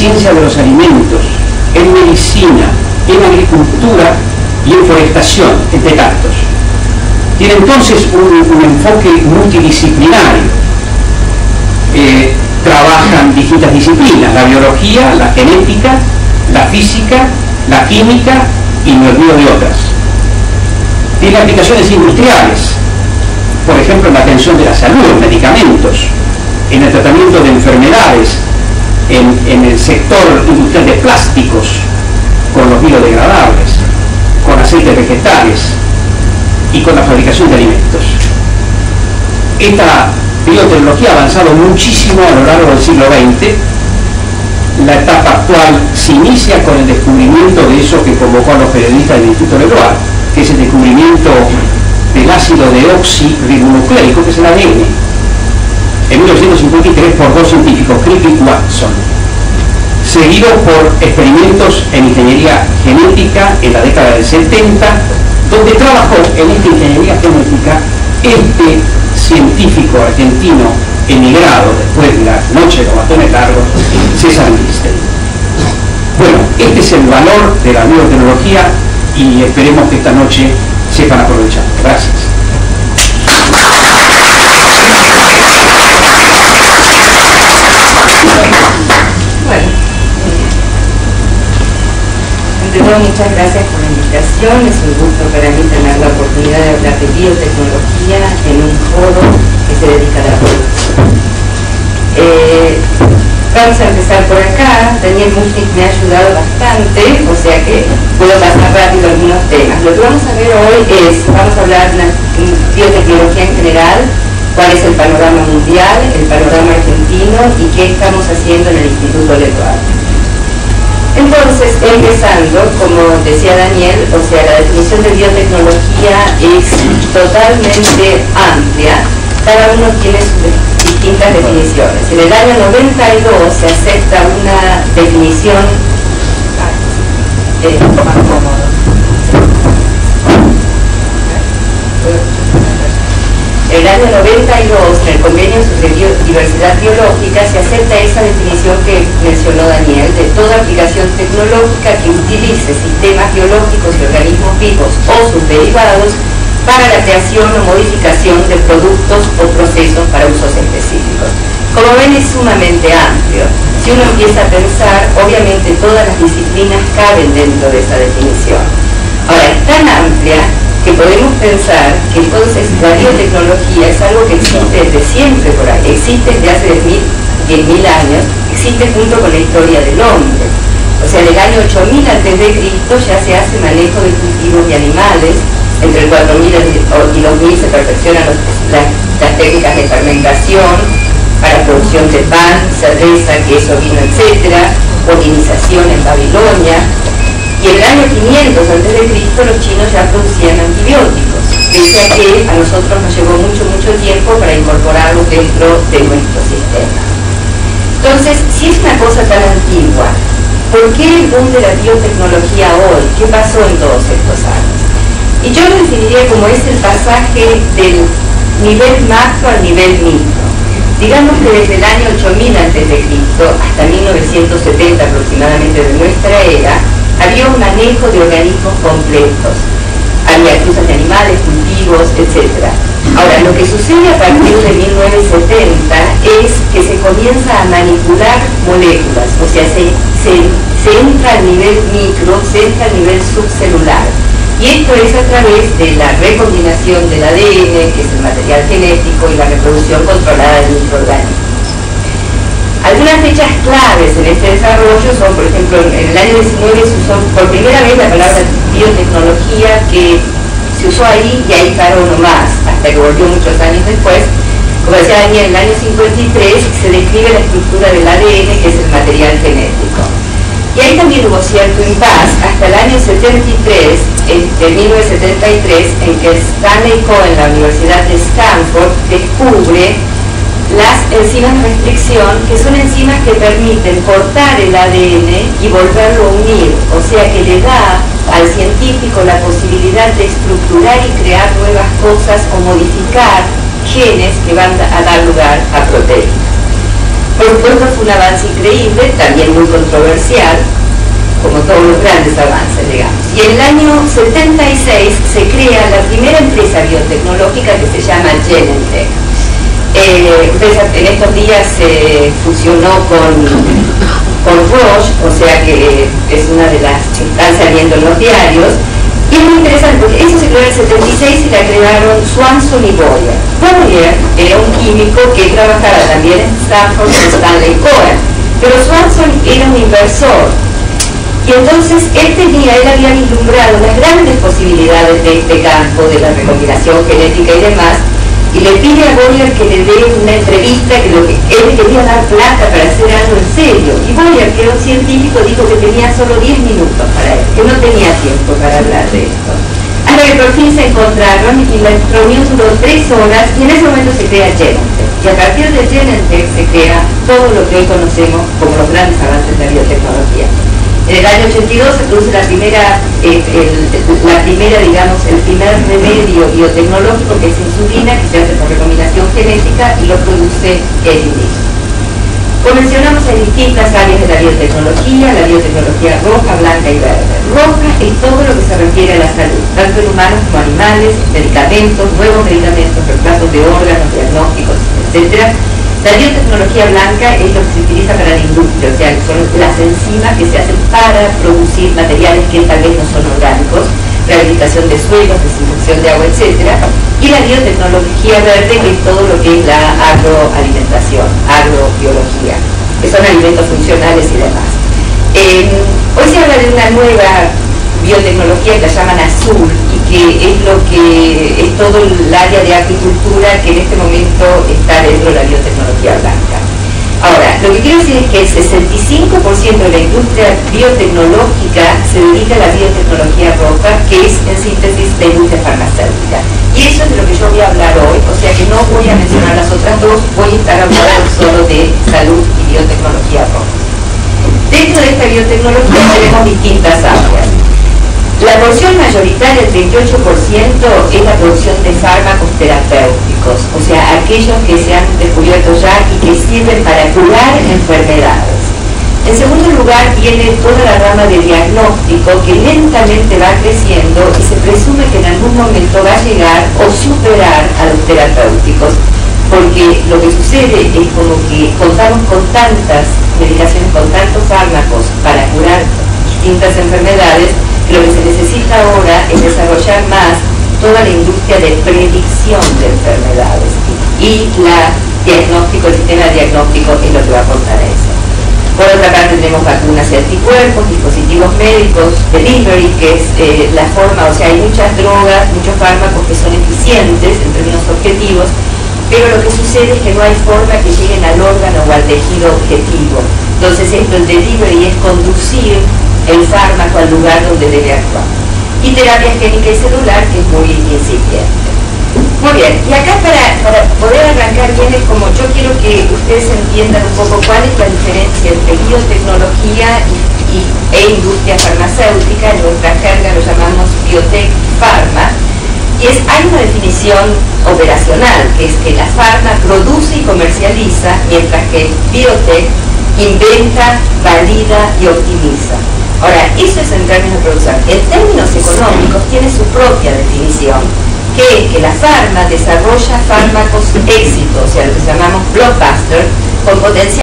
ciencia de los alimentos, en medicina, en agricultura y en forestación, entre tantos. Tiene entonces un enfoque multidisciplinario. Trabajan distintas disciplinas: la biología, la genética, la física, la química y me olvido de otras. Tiene aplicaciones industriales, por ejemplo en la atención de la salud, en medicamentos, en el tratamiento de enfermedades, en el sector industrial de plásticos, con los biodegradables, con aceites vegetales y con la fabricación de alimentos. Esta biotecnología ha avanzado muchísimo a lo largo del siglo XX. La etapa actual se inicia con el descubrimiento de eso que convocó a los periodistas del Instituto Leblanc, que es el descubrimiento del ácido deoxirribonucleico, que es el ADN, en 1953 por dos científicos, Crick y Watson, seguido por experimentos en ingeniería genética en la década del 70, donde trabajó en esta ingeniería genética este científico argentino emigrado después de la noche de los bastones largos, César Milstein. Bueno, este es el valor de la biotecnología y esperemos que esta noche sepan aprovecharlo. Gracias. Bueno, ante todo, muchas gracias por la invitación. Es un gusto para mí tener la oportunidad de hablar de biotecnología en un foro que se dedica a la producción. Vamos a empezar por acá. Daniel Muschnick me ha ayudado bastante, o sea que puedo pasar rápido algunos temas. Lo que vamos a ver hoy vamos a hablar de biotecnología en general, cuál es el panorama mundial, el panorama argentino y qué estamos haciendo en el Instituto Leblanc. Entonces, empezando, como decía Daniel, o sea, la definición de biotecnología es totalmente amplia. Cada uno tiene sus distintas definiciones. En el año 92 se acepta una definición más cómodo. En el año 92, en el Convenio sobre Diversidad Biológica, se acepta esa definición que mencionó Daniel, de toda aplicación tecnológica que utilice sistemas biológicos y organismos vivos o sus derivados para la creación o modificación de productos o procesos para usos específicos. Como ven, es sumamente amplio. Si uno empieza a pensar, obviamente todas las disciplinas caben dentro de esa definición. Ahora, es tan amplia que podemos pensar que entonces la biotecnología es algo que existe desde siempre por ahí, existe desde hace 10.000 años, existe junto con la historia del hombre. O sea, en el año 8000 a.C. ya se hace manejo de cultivos y animales. Entre el 4000 y 2000 se perfeccionan las técnicas de fermentación para producción de pan, cerveza, queso, vino, etc. Polinización en Babilonia. Y en el año 500 a.C. los chinos ya producían antibióticos, pese a que a nosotros nos llevó mucho tiempo para incorporarlos dentro de nuestro sistema. Entonces, si es una cosa tan antigua, ¿por qué el boom de la biotecnología hoy? ¿Qué pasó en todos estos años? Y yo lo definiría como es el pasaje del nivel macro al nivel micro. Digamos que desde el año 8000 a.C. hasta 1970 aproximadamente de nuestra era, había un manejo de organismos completos. Había cruzas de animales, cultivos, etc. Ahora, lo que sucede a partir de 1970 es que se comienza a manipular moléculas, o sea, se entra al nivel micro, se entra al nivel subcelular. Y esto es a través de la recombinación del ADN, que es el material genético, y la reproducción controlada de microorganismos. Algunas fechas claves en este desarrollo son, por ejemplo, en el año 19 se usó por primera vez la palabra biotecnología, que se usó ahí y ahí paró nomás, hasta que volvió muchos años después. Como decía Daniel, en el año 53 se describe la estructura del ADN, que es el material genético. Y ahí también hubo cierto impasse hasta el año 73, de 1973, en que Stanley Cohen, en la Universidad de Stanford, descubre las enzimas de restricción, que son enzimas que permiten cortar el ADN y volverlo a unir, o sea que le da al científico la posibilidad de estructurar y crear nuevas cosas o modificar genes que van a dar lugar a proteínas. Por supuesto fue un avance increíble, también muy controversial, como todos los grandes avances, digamos. Y en el año 76 se crea la primera empresa biotecnológica que se llama Genentech. En estos días se fusionó con Roche, o sea que es una de las que están saliendo en los diarios. Y es muy interesante porque eso se creó en el 76 y la crearon Swanson y Boyer. Boyer era un químico que trabajaba también en Stanford con Stanley Cohen, pero Swanson era un inversor. Y entonces él había vislumbrado las grandes posibilidades de este campo, de la recombinación genética y demás, y le pide a Boyer que le dé una entrevista, que él le quería dar plata para hacer algo en serio. Y Boyer, que era un científico, dijo que tenía solo 10 minutos para él, que no tenía tiempo para hablar de esto. Hasta que por fin se encontraron y la reunión duró 3 horas y en ese momento se crea Genentech. Y a partir de Genentech se crea todo lo que hoy conocemos como los grandes avances de la biotecnología. En el año 82 se produce el primer remedio biotecnológico, que es insulina, que se hace por recombinación genética y lo produce Eli Lilly. Como mencionamos, hay distintas áreas de la biotecnología roja, blanca y verde. Roja es todo lo que se refiere a la salud, tanto en humanos como animales, medicamentos, nuevos medicamentos, reemplazos de órganos, diagnósticos, etc. La biotecnología blanca es lo que se utiliza para la industria, o sea, son las enzimas que se hacen para producir materiales que tal vez no son orgánicos, rehabilitación de suelos, desinfección de agua, etc. Y la biotecnología verde, que es todo lo que es la agroalimentación, agrobiología, que son alimentos funcionales y demás. Hoy se habla de una nueva biotecnología que la llaman azul y que es todo el área de agricultura que en este momento está dentro de la biotecnología blanca. Ahora, lo que quiero decir es que el 65% de la industria biotecnológica se dedica a la biotecnología roja, que es en síntesis la industria farmacéutica. Y eso es de lo que yo voy a hablar hoy, o sea que no voy a mencionar las otras dos, voy a estar hablando solo de salud y biotecnología roja. Dentro de esta biotecnología tenemos distintas áreas. La porción mayoritaria, el 38%, es la producción de fármacos terapéuticos, o sea, aquellos que se han descubierto ya y que sirven para curar enfermedades. En segundo lugar, viene toda la rama de diagnóstico que lentamente va creciendo y se presume que en algún momento va a llegar o superar a los terapéuticos, porque lo que sucede es como que contamos con tantas medicaciones, con tantos fármacos para curar distintas enfermedades, que lo que se necesita ahora es desarrollar más toda la industria de predicción de enfermedades y el sistema de diagnóstico es lo que va a aportar a eso. Por otra parte tenemos vacunas y anticuerpos, dispositivos médicos, delivery, que es la forma, o sea, hay muchas drogas, muchos fármacos que son eficientes en términos objetivos, pero lo que sucede es que no hay forma que lleguen al órgano o al tejido objetivo. Entonces el delivery es conducir el fármaco al lugar donde debe actuar. Y terapia génica y celular, que es muy incipiente. Muy bien, y acá para poder arrancar bien es como yo quiero que ustedes entiendan un poco cuál es la diferencia entre biotecnología e industria farmacéutica. En nuestra jerga lo llamamos biotech pharma. Y hay una definición operacional, que es que la farma produce y comercializa, mientras que biotech inventa, valida y optimiza. Ahora, eso es en términos de producción. En términos económicos tiene su propia definición, que es que la farma desarrolla fármacos éxito, o sea, lo que llamamos blockbuster, con potencial